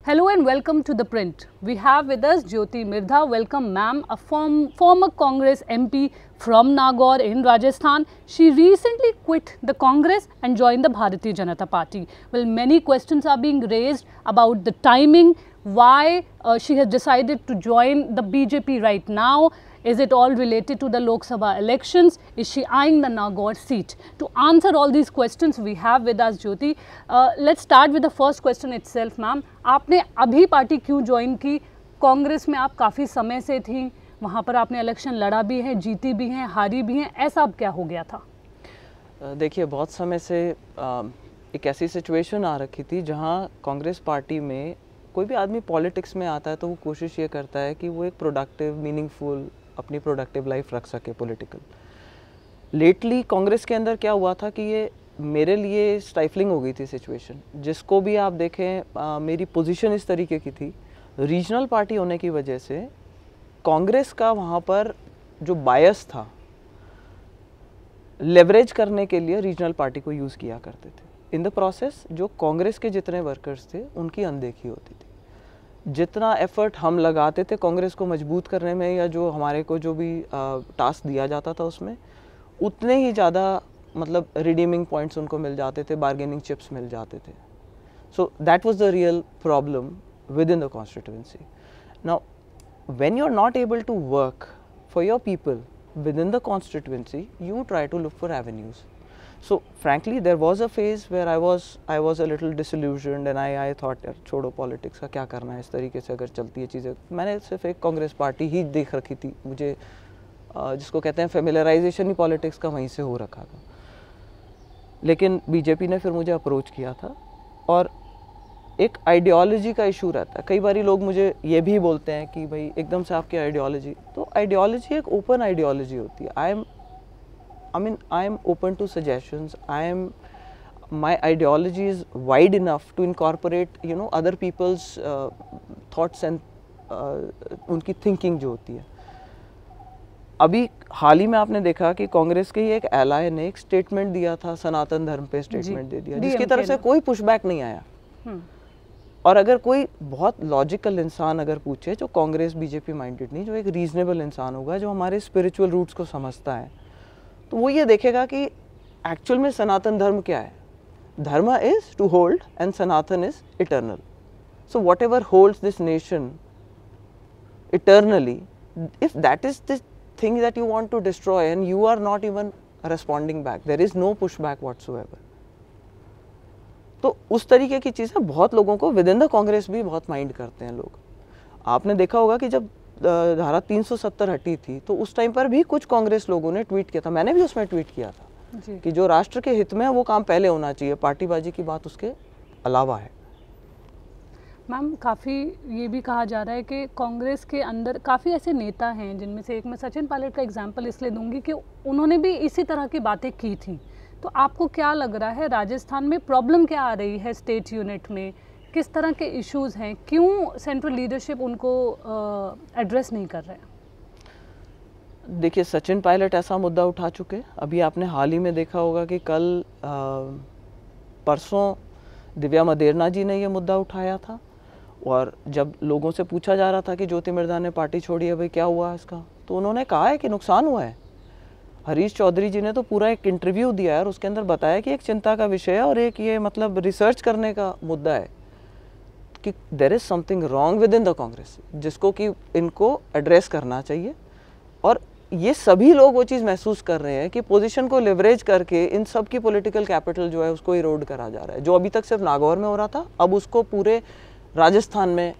Hello and welcome to The Print. We have with us Jyoti Mirdha. Welcome, ma'am, a former Congress MP from Nagaur in Rajasthan. She recently quit the Congress and joined the Bharatiya Janata Party. Well, many questions are being raised about the timing, why she has decided to join the BJP right now. Is it all related to the Lok Sabha elections? Is she eyeing the Nagaur seat? To answer all these questions, we have with us Jyoti. Let's start with the first question itself, ma'am. आपने अभी party क्यों join की? कांग्रेस में आप काफ़ी समय से थी, वहाँ पर आपने इलेक्शन लड़ा भी है, जीती भी हैं, हारी भी हैं, ऐसा अब क्या हो गया था? देखिए, बहुत समय से एक ऐसी सिचुएशन आ रखी थी जहाँ कांग्रेस पार्टी में कोई भी आदमी पॉलिटिक्स में आता है तो वो कोशिश ये करता है कि वो एक प्रोडक्टिव, मीनिंगफुल अपनी प्रोडक्टिव लाइफ रख सके पॉलिटिकल। लेटली कांग्रेस के अंदर क्या हुआ था कि ये मेरे लिए स्टाइफलिंग हो गई थी सिचुएशन। जिसको भी आप देखें, मेरी पोजीशन इस तरीके की थी, रीजनल पार्टी होने की वजह से कांग्रेस का वहाँ पर जो बायस था, लेवरेज करने के लिए रीजनल पार्टी को यूज़ किया करते थे। इन द प्रोसेस जो कांग्रेस के जितने वर्कर्स थे उनकी अनदेखी होती थी। जितना एफर्ट हम लगाते थे कांग्रेस को मजबूत करने में या जो हमारे को जो भी टास्क दिया जाता था उसमें, उतने ही ज़्यादा मतलब रिडीमिंग पॉइंट्स उनको मिल जाते थे, बार्गेनिंग चिप्स मिल जाते थे। So that was the real problem within the constituency. Now when you are not able to work for your people within the constituency, you try to look for avenues. So frankly there was a phase where I was a little disillusioned and I thought यार छोड़ो politics का क्या करना है, इस तरीके से अगर चलती है चीज़ें। मैंने सिर्फ एक कांग्रेस पार्टी ही देख रखी थी, मुझे जिसको कहते हैं फेमिलराइजेशन ही पॉलिटिक्स का वहीं से हो रखा था। लेकिन बीजेपी ने फिर मुझे अप्रोच किया था और एक आइडियोलॉजी का इशू रहता है। कई बार लोग मुझे ये भी बोलते हैं कि भाई एकदम से आपकी आइडियोलॉजी, तो आइडियोलॉजी एक ओपन आइडियोलॉजी होती है। I am open to suggestions. My ideology is wide enough to incorporate, other people's thoughts and उनकी thinking जो होती है। अभी हाल ही में आपने देखा कि कांग्रेस के ही एक एलाय ने एक स्टेटमेंट दिया था, सनातन धर्म पे स्टेटमेंट दे दिया, जिसकी तरफ से कोई पुशबैक नहीं आया। और अगर कोई बहुत लॉजिकल इंसान अगर पूछे, जो कांग्रेस बीजेपी माइंडेड नहीं, जो एक रीजनेबल इंसान होगा, जो हमारे स्पिरिचुअल रूट्स को समझता है, तो वो ये देखेगा कि एक्चुअल में सनातन धर्म क्या है। Dharma is to hold and Sanatan is eternal. So whatever holds this nation eternally, if that is the thing that you want to destroy and you are not even responding back, there is no push back whatsoever. तो उस तरीके की चीज़ें बहुत लोगों को with in the Congress भी बहुत माइंड करते हैं लोग। आपने देखा होगा कि जब धारा 370 हटी थी तो उस टाइम पर भी कुछ कांग्रेस लोगों ने ट्वीट किया था, मैंने भी उसमें ट्वीट किया था कि जो राष्ट्र के हित में है वो काम पहले होना चाहिए, पार्टीबाजी की बात उसके अलावा है। मैम, काफ़ी ये भी कहा जा रहा है कि कांग्रेस के अंदर काफ़ी ऐसे नेता हैं, जिनमें से एक मैं सचिन पायलट का एग्जांपल इसलिए दूंगी कि उन्होंने भी इसी तरह की बातें की थी। तो आपको क्या लग रहा है, राजस्थान में प्रॉब्लम क्या आ रही है स्टेट यूनिट में, किस तरह के इश्यूज़ हैं, क्यों सेंट्रल लीडरशिप उनको एड्रेस नहीं कर रहे हैं? देखिए, सचिन पायलट ऐसा मुद्दा उठा चुके। अभी आपने हाल ही में देखा होगा कि कल परसों दिव्या मदेरना जी ने ये मुद्दा उठाया था, और जब लोगों से पूछा जा रहा था कि ज्योति मिर्धा ने पार्टी छोड़ी है, भाई क्या हुआ इसका, तो उन्होंने कहा है कि नुकसान हुआ है। हरीश चौधरी जी ने तो पूरा एक इंटरव्यू दिया है और उसके अंदर बताया कि एक चिंता का विषय है और एक ये मतलब रिसर्च करने का मुद्दा है कि there is something wrong within the Congress, जिसको कि इनको एड्रेस करना चाहिए। और ये सभी लोग वो चीज़ महसूस कर रहे हैं कि पोजीशन को लेवरेज करके इन सब की पॉलिटिकल कैपिटल जो है उसको इरोड करा जा रहा है। जो अभी तक सिर्फ नागौर में हो रहा था, अब उसको पूरे राजस्थान में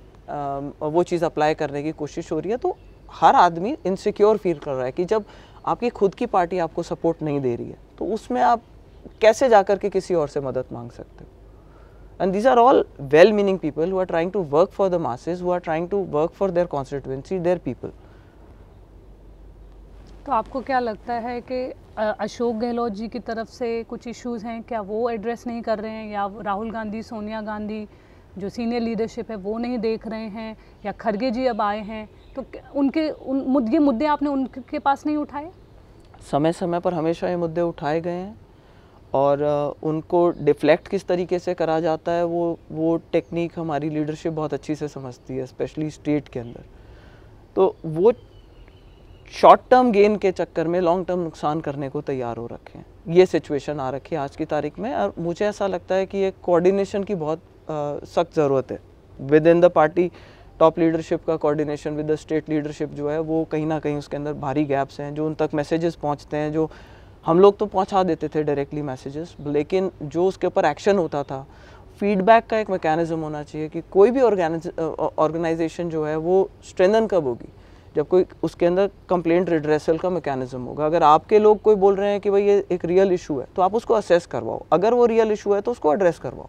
वो चीज़ अप्लाई करने की कोशिश हो रही है। तो हर आदमी इनसिक्योर फील कर रहा है कि जब आपकी खुद की पार्टी आपको सपोर्ट नहीं दे रही है तो उसमें आप कैसे जाकर के किसी और से मदद मांग सकते हो। And these are all well-meaning people who are trying to work for the masses, who are trying to work for their constituency, their people. तो आपको क्या लगता है कि अशोक गहलोत जी की तरफ से कुछ इश्यूज़ हैं, क्या वो एड्रेस नहीं कर रहे हैं, या राहुल गांधी, सोनिया गांधी जो सीनियर लीडरशिप है वो नहीं देख रहे हैं, या खड़गे जी अब आए हैं, तो ये मुद्दे आपने उनके पास नहीं उठाए? समय समय पर हमेशा ये मुद्दे उठाए गए हैं और उनको डिफ्लेक्ट किस तरीके से करा जाता है वो टेक्निक हमारी लीडरशिप बहुत अच्छी से समझती है, स्पेशली स्टेट के अंदर। तो वो शॉर्ट टर्म गेन के चक्कर में लॉन्ग टर्म नुकसान करने को तैयार हो रखे हैं। ये सिचुएशन आ रखी है आज की तारीख में, और मुझे ऐसा लगता है कि एक कोऑर्डिनेशन की बहुत सख्त ज़रूरत है within the party. Top leadership का coordination with the state leadership जो है वो कहीं ना कहीं उसके अंदर भारी गैप्स हैं। जो उन तक मैसेजेस पहुंचते हैं, जो हम लोग तो पहुंचा देते थे डायरेक्टली मैसेजेस, लेकिन जो उसके ऊपर एक्शन होता था, फीडबैक का एक मैकेनिज्म होना चाहिए कि कोई भी ऑर्गेनाइजेशन जो है वो स्ट्रेंथन कब होगी, जब कोई उसके अंदर कंप्लेंट रिड्रेसल का मैकेनिज्म होगा। अगर आपके लोग कोई बोल रहे हैं कि भाई ये एक रियल इशू है, तो आप उसको असेस करवाओ। अगर वो रियल इशू है तो उसको एड्रेस करवाओ,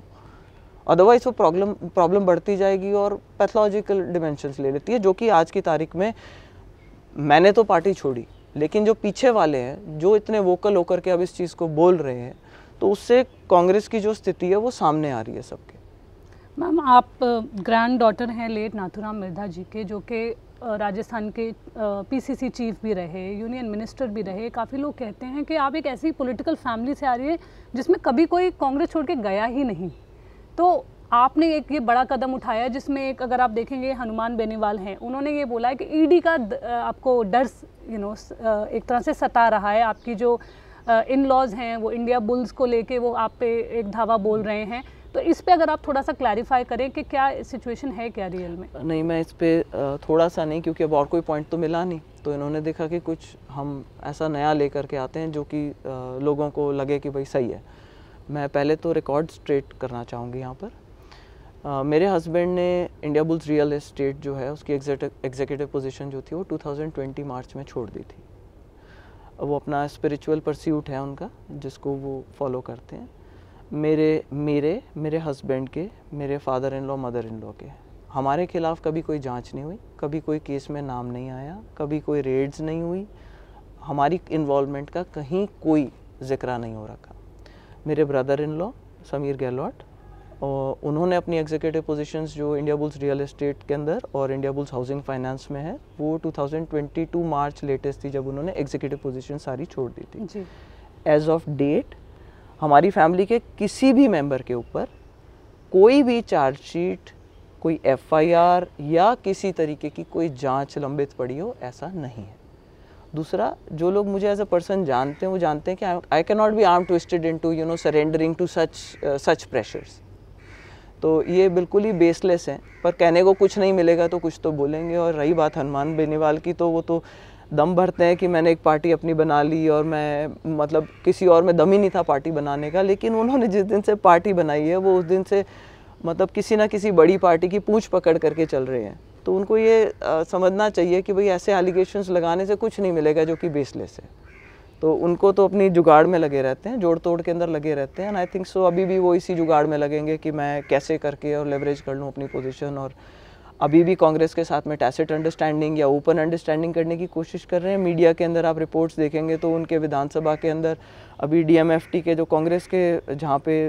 अदरवाइज वो प्रॉब्लम बढ़ती जाएगी और पैथोलॉजिकल डिमेंशंस ले लेती है, जो कि आज की तारीख में मैंने तो पार्टी छोड़ी, लेकिन जो पीछे वाले हैं जो इतने वोकल होकर के अब इस चीज़ को बोल रहे हैं, तो उससे कांग्रेस की जो स्थिति है वो सामने आ रही है सबके। मैम, आप ग्रैंड डॉटर हैं लेट नाथूराम मिर्धा जी के, जो कि राजस्थान के पीसीसी चीफ भी रहे, यूनियन मिनिस्टर भी रहे। काफ़ी लोग कहते हैं कि आप एक ऐसी पॉलिटिकल फैमिली से आ रही है जिसमें कभी कोई कांग्रेस छोड़ के गया ही नहीं। तो आपने एक ये बड़ा कदम उठाया जिसमें एक, अगर आप देखेंगे, हनुमान बेनीवाल हैं, उन्होंने ये बोला है कि ईडी का आपको डर एक तरह से सता रहा है। आपकी जो इन लॉज हैं वो इंडिया बुल्स को लेके वो आप पे एक धावा बोल रहे हैं। तो इस पे अगर आप थोड़ा सा क्लैरिफाई करें कि क्या सिचुएशन है क्या रियल में? नहीं, मैं इस पे थोड़ा सा नहीं, क्योंकि अब और कोई पॉइंट तो मिला नहीं, तो इन्होंने देखा कि कुछ हम ऐसा नया लेकर के आते हैं जो कि लोगों को लगे कि भाई सही है। मैं पहले तो रिकॉर्ड स्ट्रेट करना चाहूँगी यहाँ पर। मेरे हस्बैंड ने इंडिया बुल्स रियल एस्टेट जो है उसकी एग्जीक्यूटिव पोजीशन जो थी वो 2020 मार्च में छोड़ दी थी। वो अपना स्पिरिचुअल परस्यूट है उनका, जिसको वो फॉलो करते हैं। मेरे हस्बैंड के, मेरे father in law, mother in law के, हमारे खिलाफ़ कभी कोई जांच नहीं हुई, कभी कोई केस में नाम नहीं आया, कभी कोई रेड्स नहीं हुई, हमारी इन्वॉल्वमेंट का कहीं कोई जिक्र नहीं हो रखा। मेरे brother in law Sameer Gehlot, और उन्होंने अपनी एग्जीक्यूटिव पोजीशंस जो इंडिया बुल्स रियल एस्टेट के अंदर और इंडिया बुल्स हाउसिंग फाइनेंस में है, वो 2022 मार्च लेटेस्ट थी जब उन्होंने एग्जीक्यूटिव पोजीशन सारी छोड़ दी थी जी। एज ऑफ डेट हमारी फैमिली के किसी भी मेंबर के ऊपर कोई भी चार्जशीट, कोई FIR या किसी तरीके की कोई जांच लंबित पड़ी हो, ऐसा नहीं है। दूसरा, जो लोग मुझे एज अ पर्सन जानते हैं वो जानते हैं कि I cannot be arm twisted into surrendering to such pressures. तो ये बिल्कुल ही बेसलेस है, पर कहने को कुछ नहीं मिलेगा तो कुछ तो बोलेंगे। और रही बात हनुमान बेनीवाल की, तो वो तो दम भरते हैं कि मैंने एक पार्टी अपनी बना ली, और मैं मतलब किसी और में दम ही नहीं था पार्टी बनाने का। लेकिन उन्होंने जिस दिन से पार्टी बनाई है वो उस दिन से मतलब किसी ना किसी बड़ी पार्टी की पूंछ पकड़ करके चल रहे हैं। तो उनको ये समझना चाहिए कि भाई ऐसे एलिगेशंस लगाने से कुछ नहीं मिलेगा जो कि बेसलेस है। तो उनको तो अपनी जुगाड़ में लगे रहते हैं, जोड़ तोड़ के अंदर लगे रहते हैं। एंड आई थिंक सो अभी भी वो इसी जुगाड़ में लगेंगे कि मैं कैसे करके और लेवरेज कर लूँ अपनी पोजीशन। और अभी भी कांग्रेस के साथ में टैसिट अंडरस्टैंडिंग या ओपन अंडरस्टैंडिंग करने की कोशिश कर रहे हैं। मीडिया के अंदर आप रिपोर्ट्स देखेंगे तो उनके विधानसभा के अंदर अभी DMFT के जो कांग्रेस के जहाँ पे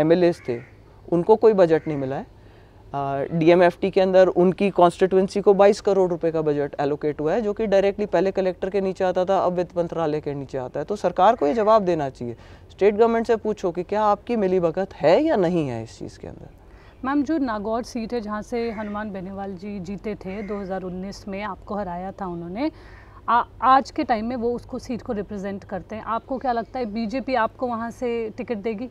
MLAs थे उनको कोई बजट नहीं मिला है। DMFT के अंदर उनकी कॉन्स्टिट्यूंसी को 22 करोड़ रुपए का बजट एलोकेट हुआ है, जो कि डायरेक्टली पहले कलेक्टर के नीचे आता था, अब वित्त मंत्रालय के नीचे आता है। तो सरकार को ये जवाब देना चाहिए, स्टेट गवर्नमेंट से पूछो कि क्या आपकी मिलीभगत है या नहीं है इस चीज़ के अंदर। मैम, जो नागौर सीट है जहाँ से हनुमान बेनीवाल जी जीते थे 2019 में, आपको हराया था उन्होंने, आज के टाइम में वो उसको सीट को रिप्रेजेंट करते हैं। आपको क्या लगता है बीजेपी आपको वहाँ से टिकट देगी?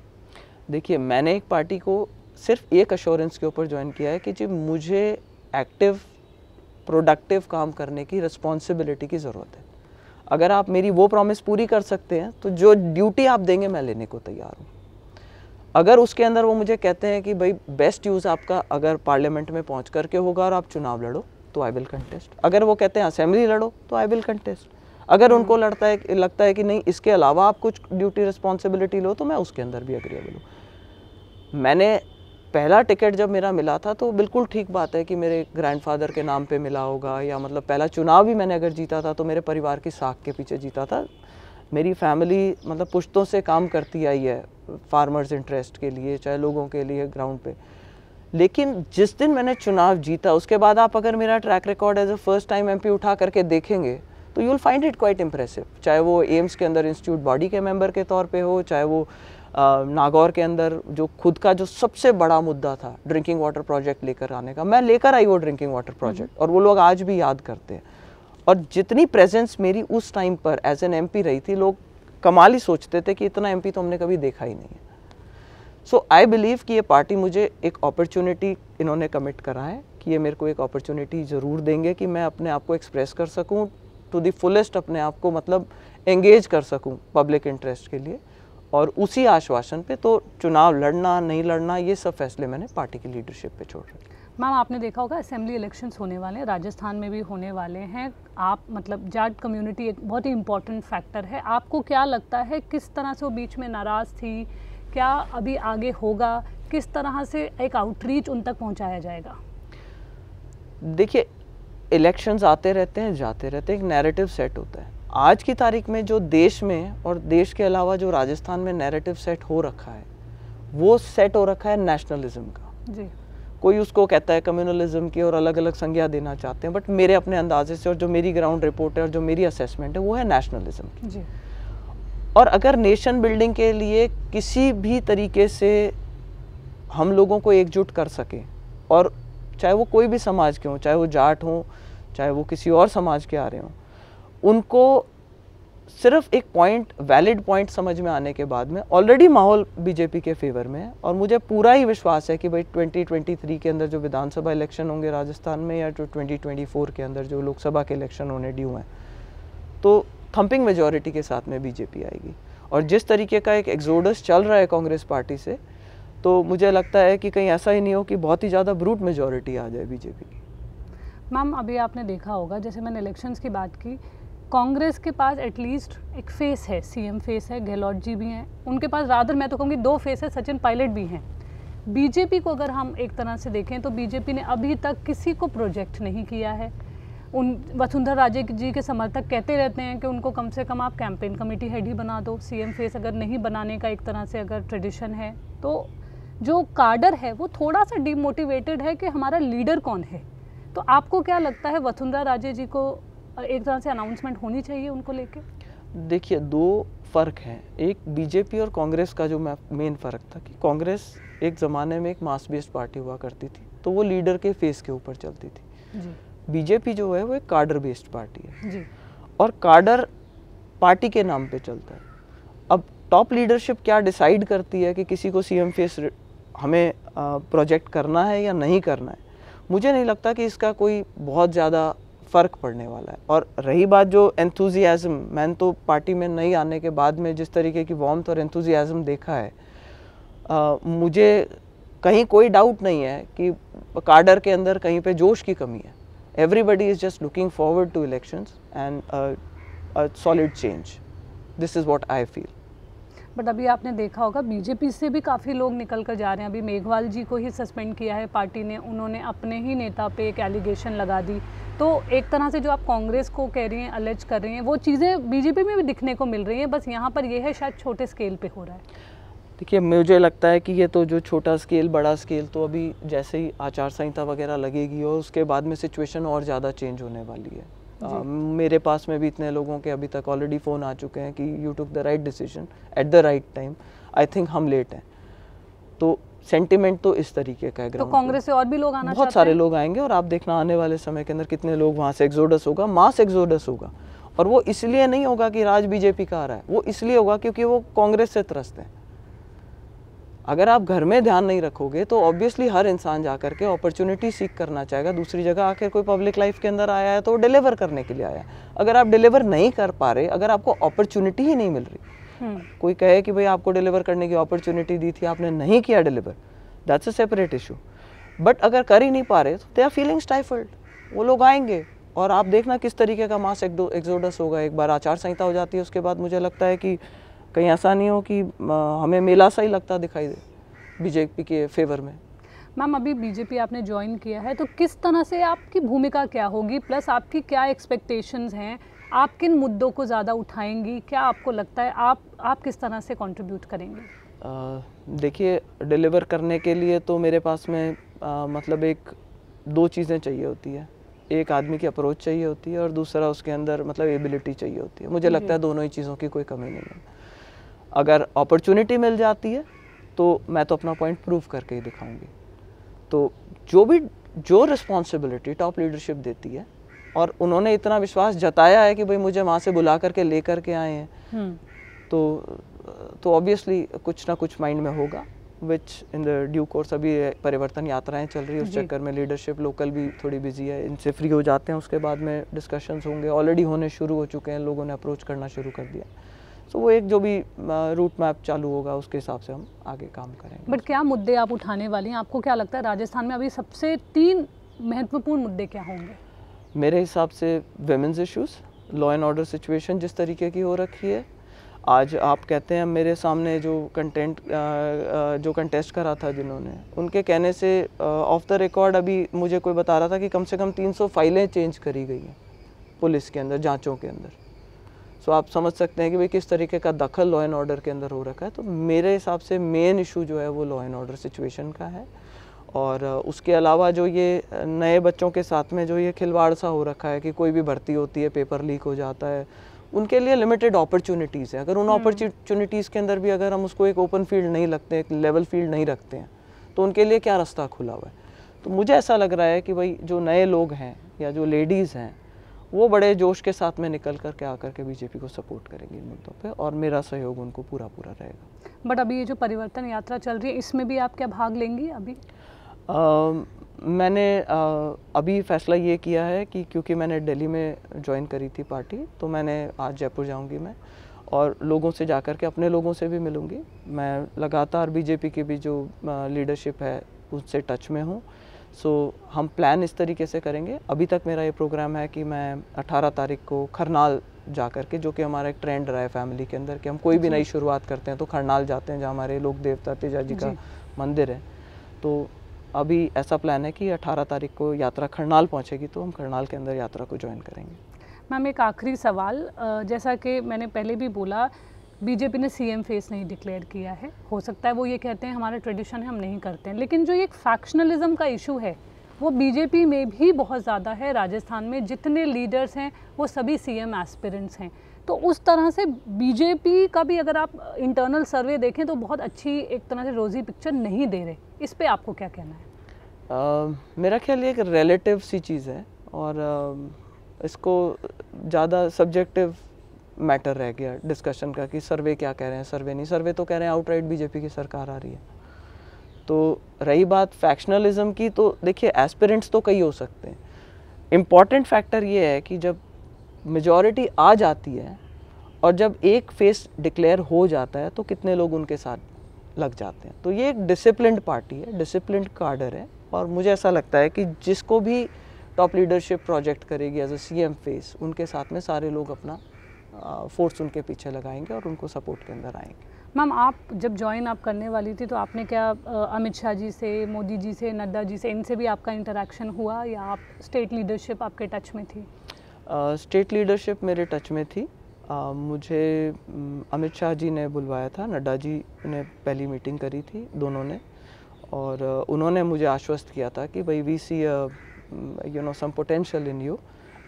देखिए, मैंने एक पार्टी को सिर्फ एक अश्योरेंस के ऊपर ज्वाइन किया है कि जी मुझे एक्टिव प्रोडक्टिव काम करने की रिस्पॉन्सिबिलिटी की ज़रूरत है। अगर आप मेरी वो प्रॉमिस पूरी कर सकते हैं तो जो ड्यूटी आप देंगे मैं लेने को तैयार हूँ। अगर उसके अंदर वो मुझे कहते हैं कि भाई बेस्ट यूज़ आपका अगर पार्लियामेंट में पहुँच करके होगा और आप चुनाव लड़ो, तो आई विल कंटेस्ट। अगर वो कहते हैं असेंबली लड़ो, तो आई विल कंटेस्ट। अगर उनको लगता है कि नहीं इसके अलावा आप कुछ ड्यूटी रिस्पॉन्सिबिलिटी लो, तो मैं उसके अंदर भी अग्रीएबल हूँ। मैंने पहला टिकट जब मेरा मिला था तो बिल्कुल ठीक बात है कि मेरे ग्रैंडफादर के नाम पे मिला होगा, या मतलब पहला चुनाव भी मैंने अगर जीता था तो मेरे परिवार की साख के पीछे जीता था। मेरी फैमिली मतलब पुश्तों से काम करती आई है फार्मर्स इंटरेस्ट के लिए, चाहे लोगों के लिए ग्राउंड पे। लेकिन जिस दिन मैंने चुनाव जीता उसके बाद आप अगर मेरा track record as a first time MP उठा करके देखेंगे तो you will find it quite impressive, चाहे वो एम्स के अंदर इंस्टीट्यूट बॉडी के मेंबर के तौर पे हो, चाहे वो नागौर के अंदर जो खुद का जो सबसे बड़ा मुद्दा था ड्रिंकिंग वाटर प्रोजेक्ट लेकर आने का, मैं लेकर आई वो ड्रिंकिंग वाटर प्रोजेक्ट, और वो लोग आज भी याद करते हैं। और जितनी प्रेजेंस मेरी उस टाइम पर एज एन एमपी रही थी, लोग कमाल ही सोचते थे कि इतना एमपी तो हमने कभी देखा ही नहीं है। सो आई बिलीव कि ये पार्टी मुझे एक अपॉर्चुनिटी इन्होंने कमिट करा है कि ये मेरे को एक अपॉर्चुनिटी ज़रूर देंगे कि मैं अपने आप को एक्सप्रेस कर सकूं टू द फुलेस्ट, अपने आप को मतलब एंगेज कर सकूं पब्लिक इंटरेस्ट के लिए। और उसी आश्वासन पे तो चुनाव लड़ना नहीं लड़ना ये सब फैसले मैंने पार्टी की लीडरशिप पे छोड़ रखे। मैम, आपने देखा होगा असेंबली इलेक्शंस होने वाले हैं, राजस्थान में भी होने वाले हैं। आप मतलब जाट कम्युनिटी एक बहुत ही इम्पोर्टेंट फैक्टर है। आपको क्या लगता है किस तरह से वो बीच में नाराज़ थी, क्या अभी आगे होगा, किस तरह से एक आउटरीच उन तक पहुंचाया जाएगा? देखिए, इलेक्शंस आते रहते हैं जाते रहते हैं, एक नैरेटिव सेट होता है। आज की तारीख में जो देश में और देश के अलावा जो राजस्थान में नैरेटिव सेट हो रखा है, वो सेट हो रखा है नेशनलिज्म का जी। कोई उसको कहता है कम्युनलिज्म की और अलग अलग संज्ञा देना चाहते हैं, बट मेरे अपने अंदाजे से और जो मेरी ग्राउंड रिपोर्ट है और जो मेरी असेसमेंट है वो है नेशनलिज्म की। जी। और अगर नेशन बिल्डिंग के लिए किसी भी तरीके से हम लोगों को एकजुट कर सके, और चाहे वो कोई भी समाज के हों, चाहे वो जाट हों, चाहे वो किसी और समाज के आ रहे हों, उनको सिर्फ एक पॉइंट, वैलिड पॉइंट समझ में आने के बाद में ऑलरेडी माहौल बीजेपी के फेवर में है। और मुझे पूरा ही विश्वास है कि भाई 2023 के अंदर जो विधानसभा इलेक्शन होंगे राजस्थान में, या जो 2024 के अंदर जो लोकसभा के इलेक्शन होने ड्यू हैं, तो थंपिंग मेजॉरिटी के साथ में बीजेपी आएगी। और जिस तरीके का एक एक्सोडस चल रहा है कांग्रेस पार्टी से, तो मुझे लगता है कि कहीं ऐसा ही नहीं हो कि बहुत ही ज़्यादा ब्रूट मेजॉरिटी आ जाए बीजेपी की। मैम, अभी आपने देखा होगा, जैसे मैंने इलेक्शंस की बात की, कांग्रेस के पास एटलीस्ट एक फेस है, सीएम फेस है, गहलोत जी भी हैं, उनके पास रादर मैं तो कहूँगी 2 फेस है, सचिन पायलट भी हैं। बीजेपी को अगर हम एक तरह से देखें तो बीजेपी ने अभी तक किसी को प्रोजेक्ट नहीं किया है। उन वसुंधरा राजे जी के समर्थक कहते रहते हैं कि उनको कम से कम आप कैंपेन कमेटी हेड ही बना दो, सीएम फेस अगर नहीं बनाने का एक तरह से अगर ट्रेडिशन है, तो जो काडर है वो थोड़ा सा डिमोटिवेटेड है कि हमारा लीडर कौन है। तो आपको क्या लगता है, वसुंधरा राजे जी को एक तरह से अनाउंसमेंट होनी चाहिए उनको लेके? देखिए, 2 फ़र्क हैं। एक बीजेपी और कांग्रेस का जो मेन फ़र्क था कि कांग्रेस एक ज़माने में एक मास बेस्ड पार्टी हुआ करती थी, तो वो लीडर के फेस के ऊपर चलती थी। जी। बीजेपी जो है वो एक कार्डर बेस्ड पार्टी है। जी। और कार्डर पार्टी के नाम पे चलता है। अब टॉप लीडरशिप क्या डिसाइड करती है कि किसी को सीएम फेस हमें प्रोजेक्ट करना है या नहीं करना है, मुझे नहीं लगता कि इसका कोई बहुत ज़्यादा फ़र्क पड़ने वाला है। और रही बात जो एंथुजियाज़म, मैंने तो पार्टी में नहीं आने के बाद में जिस तरीके की वार्मथ और एंथुजियाज़म देखा है, मुझे कहीं कोई डाउट नहीं है कि कार्डर के अंदर कहीं पे जोश की कमी है। Everybody is just looking forward to elections and a solid change. This is what I feel. But अभी आपने देखा होगा बीजेपी से भी काफ़ी लोग निकल कर जा रहे हैं। अभी मेघवाल जी को ही सस्पेंड किया है पार्टी ने, उन्होंने अपने ही नेता पे एक एलिगेशन लगा दी। तो एक तरह से जो आप कांग्रेस को कह रही हैं, अलेज कर रही हैं, वो चीज़ें बीजेपी में भी दिखने को मिल रही हैं, बस यहाँ पर ये है शायद छोटे स्केल पे हो रहा है। देखिए, मुझे लगता है कि ये तो जो छोटा स्केल बड़ा स्केल तो अभी जैसे ही आचार संहिता वगैरह लगेगी और उसके बाद में सिचुएशन और ज़्यादा चेंज होने वाली है। मेरे पास में भी इतने लोगों के अभी तक ऑलरेडी फ़ोन आ चुके हैं कि you took the right decision at the right time. I think हम लेट हैं। तो सेंटिमेंट तो इस तरीके का है। तो कांग्रेस से और भी लोग आना बहुत सारे लोग आएंगे और आप देखना आने वाले समय के अंदर कितने लोग वहाँ से एक्सोडस होगा, मास एक्सोडस होगा। और वो इसलिए नहीं होगा कि राज बीजेपी का आ रहा है, वो इसलिए होगा क्योंकि वो कांग्रेस से त्रस्त है। अगर आप घर में ध्यान नहीं रखोगे तो ऑब्वियसली हर इंसान जाकर के अपॉर्चुनिटी सीख करना चाहेगा दूसरी जगह। आकर कोई पब्लिक लाइफ के अंदर आया है तो वो डिलीवर करने के लिए आया है। अगर आप डिलीवर नहीं कर पा रहे, अगर आपको अपॉर्चुनिटी ही नहीं मिल रही, कोई कहे कि भाई आपको डिलीवर करने की अपॉर्चुनिटी दी थी, आपने नहीं किया deliver, that's a separate issue. But अगर कर ही नहीं पा रहे तो दे आर फीलिंग स्टाइफल्ड। वो लोग आएंगे और आप देखना किस तरीके का मास एक्सोडस होगा। एक बार आचार संहिता हो जाती है उसके बाद मुझे लगता है कि कहीं ऐसा नहीं हो कि हमें मेला सा ही लगता दिखाई दे बीजेपी के फेवर में। मैम, अभी बीजेपी आपने ज्वाइन किया है, तो किस तरह से आपकी भूमिका क्या होगी, प्लस आपकी क्या एक्सपेक्टेशंस हैं, आप किन मुद्दों को ज़्यादा उठाएंगी, क्या आपको लगता है आप किस तरह से कंट्रीब्यूट करेंगे? देखिए, डिलीवर करने के लिए तो मेरे पास में मतलब 2 चीज़ें चाहिए होती है। एक आदमी की अप्रोच चाहिए होती है और दूसरा उसके अंदर मतलब एबिलिटी चाहिए होती है। मुझे लगता है दोनों ही चीज़ों की कोई कमी नहीं है। अगर अपॉर्चुनिटी मिल जाती है तो मैं तो अपना पॉइंट प्रूव करके ही दिखाऊंगी। तो जो रिस्पॉन्सिबिलिटी टॉप लीडरशिप देती है और उन्होंने इतना विश्वास जताया है कि भाई मुझे वहाँ से बुला करके ले करके आए हैं, तो ऑब्वियसली कुछ ना कुछ माइंड में होगा, विच इन द ड्यू कोर्स। अभी परिवर्तन यात्राएं चल रही है, उस चक्कर में लीडरशिप लोकल भी थोड़ी बिजी है, इनसे फ्री हो जाते हैं, उसके बाद में डिस्कशंस होंगे, ऑलरेडी होने शुरू हो चुके हैं, लोगों ने अप्रोच करना शुरू कर दिया। सो वो एक जो भी रूट मैप चालू होगा उसके हिसाब से हम आगे काम करेंगे। बट क्या मुद्दे आप उठाने वाली हैं? आपको क्या लगता है राजस्थान में अभी सबसे 3 महत्वपूर्ण मुद्दे क्या होंगे? मेरे हिसाब से women's issues, law and order situation जिस तरीके की हो रखी है। आज आप कहते हैं मेरे सामने जो कंटेस्ट करा था जिन्होंने, उनके कहने से ऑफ द रिकॉर्ड अभी मुझे कोई बता रहा था कि कम से कम 300 फाइलें चेंज करी गई हैं पुलिस के अंदर, जांचों के अंदर। सो आप समझ सकते हैं कि भाई किस तरीके का दखल लॉ एंड ऑर्डर के अंदर हो रखा है। तो मेरे हिसाब से मेन इशू जो है वो लॉ एंड ऑर्डर सिचुएशन का है। और उसके अलावा जो ये नए बच्चों के साथ में जो ये खिलवाड़ सा हो रखा है कि कोई भी भर्ती होती है, पेपर लीक हो जाता है, उनके लिए लिमिटेड अपॉर्चुनिटीज़ है। अगर उन अपॉर्चुनिटीज़ के अंदर भी अगर हम उसको एक ओपन फील्ड नहीं रखते, एक लेवल फील्ड नहीं रखते हैं, तो उनके लिए क्या रास्ता खुला हुआ है। तो मुझे ऐसा लग रहा है कि भाई जो नए लोग हैं या जो लेडीज़ हैं वो बड़े जोश के साथ में निकल करके आकर के बीजेपी को सपोर्ट करेंगी इन मुद्दों पे, और मेरा सहयोग उनको पूरा रहेगा। बट अभी ये जो परिवर्तन यात्रा चल रही है, इसमें भी आप क्या भाग लेंगी? अभी मैंने अभी फैसला ये किया है कि क्योंकि मैंने दिल्ली में ज्वाइन करी थी पार्टी, तो मैंने आज जयपुर जाऊंगी मैं, और लोगों से जाकर के अपने लोगों से भी मिलूंगी। मैं लगातार बीजेपी की भी जो लीडरशिप है उससे टच में हूँ। सो हम प्लान इस तरीके से करेंगे। अभी तक मेरा ये प्रोग्राम है कि मैं 18 तारीख को खरनाल जा कर के, जो कि हमारा एक ट्रेंड रहा है फैमिली के अंदर कि हम कोई भी नई शुरुआत करते हैं तो खरनाल जाते हैं, जहाँ हमारे लोक देवता तेजा जी का मंदिर है। तो अभी ऐसा प्लान है कि 18 तारीख को यात्रा खरनाल पहुंचेगी, तो हम खरनाल के अंदर यात्रा को ज्वाइन करेंगे। मैम एक आखिरी सवाल, जैसा कि मैंने पहले भी बोला, बीजेपी ने सीएम फेस नहीं डिक्लेयर किया है। हो सकता है वो ये कहते हैं हमारा ट्रेडिशन है, हम नहीं करते हैं, लेकिन जो ये फैक्शनलिज्म का इशू है वो बीजेपी में भी बहुत ज़्यादा है। राजस्थान में जितने लीडर्स हैं वो सभी सीएम एस्पिरेंट्स हैं। तो उस तरह से बीजेपी का भी अगर आप इंटरनल सर्वे देखें तो बहुत अच्छी एक तरह से रोजी पिक्चर नहीं दे रहे। इस पे आपको क्या कहना है? मेरा ख्याल ये एक रिलेटिव सी चीज़ है, और इसको ज़्यादा सब्जेक्टिव मैटर रह गया डिस्कशन का कि सर्वे क्या कह रहे हैं, सर्वे नहीं। सर्वे तो कह रहे हैं आउटराइट बीजेपी की सरकार आ रही है। तो रही बात फैक्शनलिज्म की, तो देखिए एस्पिरेंट्स तो कई हो सकते हैं। इम्पॉर्टेंट फैक्टर ये है कि जब मेजॉरिटी आ जाती है और जब एक फेस डिक्लेयर हो जाता है तो कितने लोग उनके साथ लग जाते हैं। तो ये एक डिसिप्लिन्ड पार्टी है, डिसिप्लिन्ड कार्डर है, और मुझे ऐसा लगता है कि जिसको भी टॉप लीडरशिप प्रोजेक्ट करेगी एज अ सीएम फेस, उनके साथ में सारे लोग अपना फोर्स उनके पीछे लगाएंगे और उनको सपोर्ट के अंदर आएंगे। मैम आप जब ज्वाइन आप करने वाली थी तो आपने क्या अमित शाह जी से, मोदी जी से, नड्डा जी से, इनसे भी आपका इंटरेक्शन हुआ, या आप स्टेट लीडरशिप आपके टच में थी? स्टेट लीडरशिप मेरे टच में थी। मुझे अमित शाह जी ने बुलवाया था, नड्डा जी ने पहली मीटिंग करी थी दोनों ने, और उन्होंने मुझे आश्वस्त किया था कि भाई we see you know some potential in you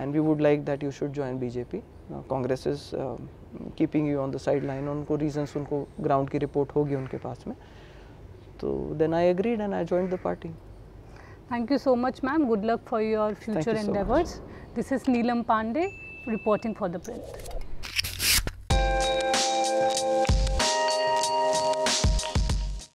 and we would like that you should join BJP. Congress is keeping you on the sideline. उनको रीजंस, उनको ग्राउंड की रिपोर्ट होगी उनके पास में। तो then I agreed and I joined the party. Thank you so much, ma'am. Good luck for your future endeavors. This is Neelam Pandey reporting for The Print.